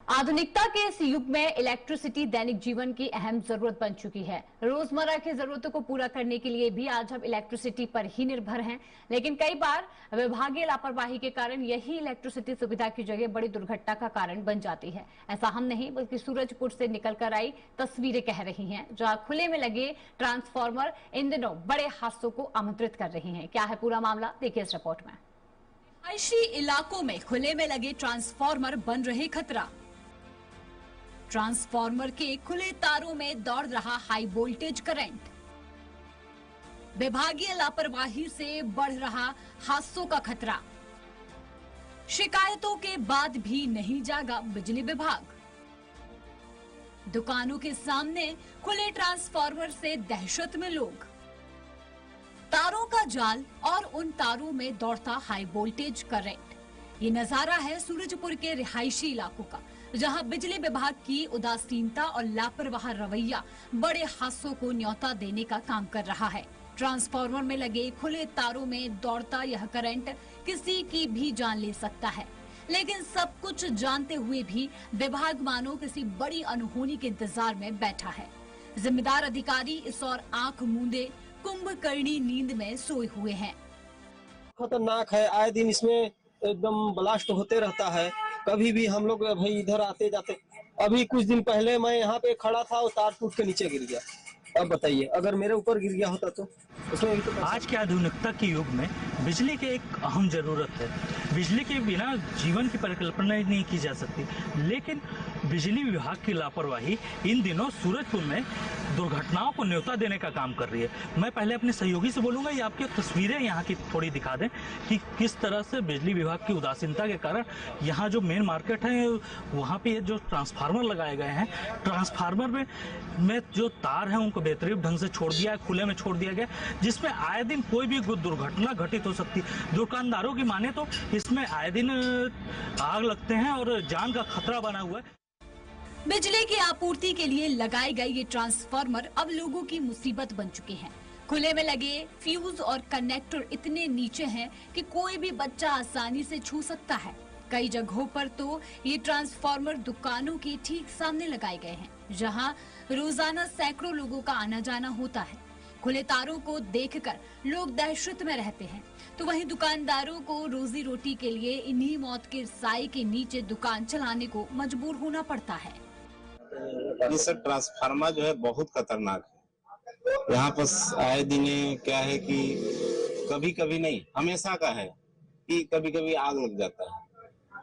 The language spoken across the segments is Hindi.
आधुनिकता के इस युग में इलेक्ट्रिसिटी दैनिक जीवन की अहम जरूरत बन चुकी है। रोजमर्रा की जरूरतों को पूरा करने के लिए भी आज हम इलेक्ट्रिसिटी पर ही निर्भर हैं। लेकिन कई बार विभागीय लापरवाही के कारण यही इलेक्ट्रिसिटी सुविधा की जगह बड़ी दुर्घटना का कारण बन जाती है। ऐसा हम नहीं बल्कि सूरजपुर से निकलकर आई तस्वीरें कह रही हैं, जहां खुले में लगे ट्रांसफार्मर इन दिनों बड़े हादसों को आमंत्रित कर रहे हैं। क्या है पूरा मामला, देखिए इस रिपोर्ट में। रिहायशी इलाकों में खुले में लगे ट्रांसफार्मर बन रहे खतरा। ट्रांसफार्मर के खुले तारों में दौड़ रहा हाई वोल्टेज करंट। विभागीय लापरवाही से बढ़ रहा हादसों का खतरा। शिकायतों के बाद भी नहीं जागा बिजली विभाग। दुकानों के सामने खुले ट्रांसफार्मर से दहशत में लोग। तारों का जाल और उन तारों में दौड़ता हाई वोल्टेज करंट। ये नजारा है सूरजपुर के रिहायशी इलाकों का, जहां बिजली विभाग की उदासीनता और लापरवाह रवैया बड़े हादसों को न्योता देने का काम कर रहा है। ट्रांसफार्मर में लगे खुले तारों में दौड़ता यह करंट किसी की भी जान ले सकता है, लेकिन सब कुछ जानते हुए भी विभाग मानो किसी बड़ी अनहोनी के इंतजार में बैठा है। जिम्मेदार अधिकारी इस और आंख मूंदे कुंभकर्णी नींद में सोए हुए हैं। खतरनाक है, आए दिन इसमें एकदम ब्लास्ट होते रहता है। कभी भी हम लोग भाई इधर आते जाते, अभी कुछ दिन पहले मैं यहाँ पे खड़ा था और तार टूट के नीचे गिर गया। अब बताइए, अगर मेरे ऊपर गिर गया होता तो उसमें तो आज के आधुनिकता के युग में बिजली की एक अहम जरूरत है। बिजली के बिना जीवन की परिकल्पना ही नहीं की जा सकती, लेकिन बिजली विभाग की लापरवाही इन दिनों सूरजपुर में दुर्घटनाओं को न्योता देने का काम कर रही है। मैं पहले अपने सहयोगी से बोलूंगा, ये आपकी तस्वीरें यहाँ की थोड़ी दिखा दें कि किस तरह से बिजली विभाग की उदासीनता के कारण यहाँ जो मेन मार्केट है वहाँ पे जो ट्रांसफार्मर लगाए गए हैं, ट्रांसफार्मर में जो तार है उनको बेतरतीब ढंग से छोड़ दिया है, खुले में छोड़ दिया गया, जिसमें आए दिन कोई भी दुर्घटना घटित हो सकती है। दुकानदारों की माने तो इसमें आए दिन आग लगते हैं और जान का खतरा बना हुआ है। बिजली की आपूर्ति के लिए लगाए गए ये ट्रांसफार्मर अब लोगों की मुसीबत बन चुके हैं। खुले में लगे फ्यूज और कनेक्टर इतने नीचे हैं कि कोई भी बच्चा आसानी से छू सकता है। कई जगहों पर तो ये ट्रांसफार्मर दुकानों के ठीक सामने लगाए गए हैं, जहां रोजाना सैकड़ों लोगों का आना जाना होता है। खुले तारों को देखकर लोग दहशत में रहते हैं, तो वहीं दुकानदारों को रोजी रोटी के लिए इन्हीं मौत के साए के नीचे दुकान चलाने को मजबूर होना पड़ता है। ये सब ट्रांसफार्मर जो है बहुत खतरनाक है। यहाँ पर आए दिन क्या है कि कभी कभी नहीं, हमेशा का है कि कभी कभी आग लग जाता है।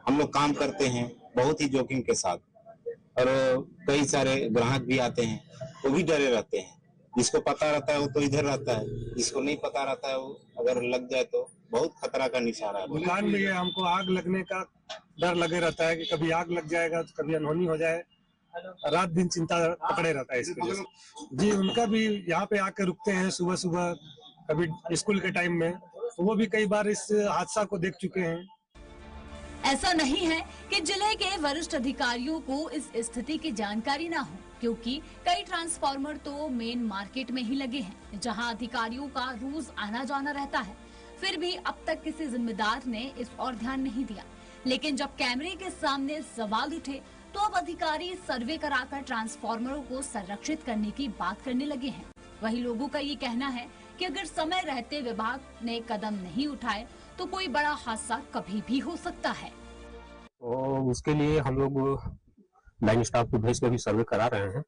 हम लोग काम करते हैं बहुत ही जोखिम के साथ, और कई सारे ग्राहक भी आते हैं, वो भी डरे रहते हैं। जिसको पता रहता है वो तो इधर रहता है, जिसको नहीं पता रहता है वो अगर लग जाए तो बहुत खतरा का निशाना है। दुकान में हमको आग लगने का डर लगे रहता है कि कभी आग लग जाएगा तो कभी अनहोनी हो जाए। रात दिन चिंता पकड़े रहता है इसकी वजह से। जी, उनका भी यहाँ पे आकर रुकते हैं सुबह सुबह, कभी स्कूल के टाइम में, तो वो भी कई बार इस हादसा को देख चुके हैं। ऐसा नहीं है कि जिले के वरिष्ठ अधिकारियों को इस स्थिति की जानकारी ना हो, क्योंकि कई ट्रांसफार्मर तो मेन मार्केट में ही लगे हैं, जहां अधिकारियों का रोज आना जाना रहता है। फिर भी अब तक किसी जिम्मेदार ने इस और ध्यान नहीं दिया। लेकिन जब कैमरे के सामने सवाल उठे तो अब अधिकारी सर्वे कराकर ट्रांसफार्मरों को संरक्षित करने की बात करने लगे हैं। वही लोगों का ये कहना है कि अगर समय रहते विभाग ने कदम नहीं उठाए तो कोई बड़ा हादसा कभी भी हो सकता है। और उसके लिए हम लोग लाइन स्टाफ को भेज कर भी सर्वे करा रहे हैं,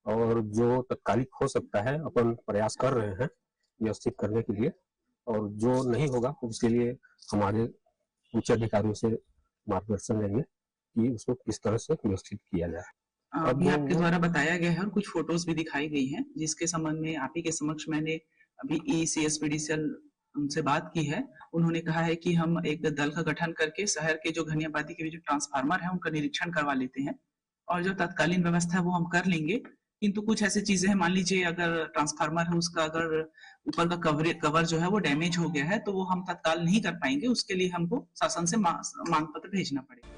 और जो तत्कालिक हो सकता है अपन प्रयास कर रहे हैं व्यवस्थित करने के लिए, और जो नहीं होगा उसके लिए हमारे उच्च अधिकारियों से मार्गदर्शन लेंगे कि उसको किस तरह से व्यवस्थित किया जाए। अभी आपके द्वारा बताया गया है और कुछ फोटोज भी दिखाई गई हैं, जिसके संबंध में आप ही के समक्ष मैंने अभी ECSPDCL उनसे बात की है। उन्होंने कहा है कि हम एक दल का गठन करके शहर के जो घनी आबादी के जो ट्रांसफार्मर है उनका निरीक्षण करवा लेते हैं, और जो तत्कालीन व्यवस्था है वो हम कर लेंगे। किंतु कुछ ऐसी चीजें हैं, मान लीजिए अगर ट्रांसफार्मर है उसका अगर ऊपर का कवर जो है वो डैमेज हो गया है तो वो हम तत्काल नहीं कर पाएंगे, उसके लिए हमको शासन से मांग पत्र भेजना पड़ेगा।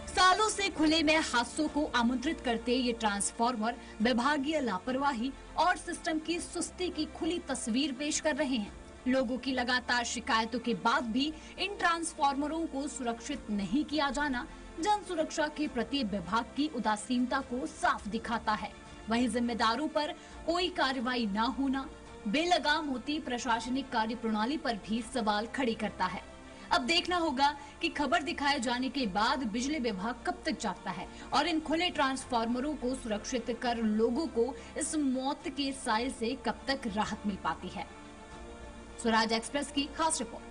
सालों से खुले में हादसों को आमंत्रित करते ये ट्रांसफार्मर विभागीय लापरवाही और सिस्टम की सुस्ती की खुली तस्वीर पेश कर रहे हैं। लोगों की लगातार शिकायतों के बाद भी इन ट्रांसफार्मरों को सुरक्षित नहीं किया जाना जन सुरक्षा के प्रति विभाग की उदासीनता को साफ दिखाता है। वहीं जिम्मेदारों पर कोई कार्रवाई न होना बेलगाम होती प्रशासनिक कार्य प्रणाली पर भी सवाल खड़े करता है। अब देखना होगा कि खबर दिखाए जाने के बाद बिजली विभाग कब तक जागता है और इन खुले ट्रांसफार्मरों को सुरक्षित कर लोगों को इस मौत के साए से कब तक राहत मिल पाती है। स्वराज एक्सप्रेस की खास रिपोर्ट।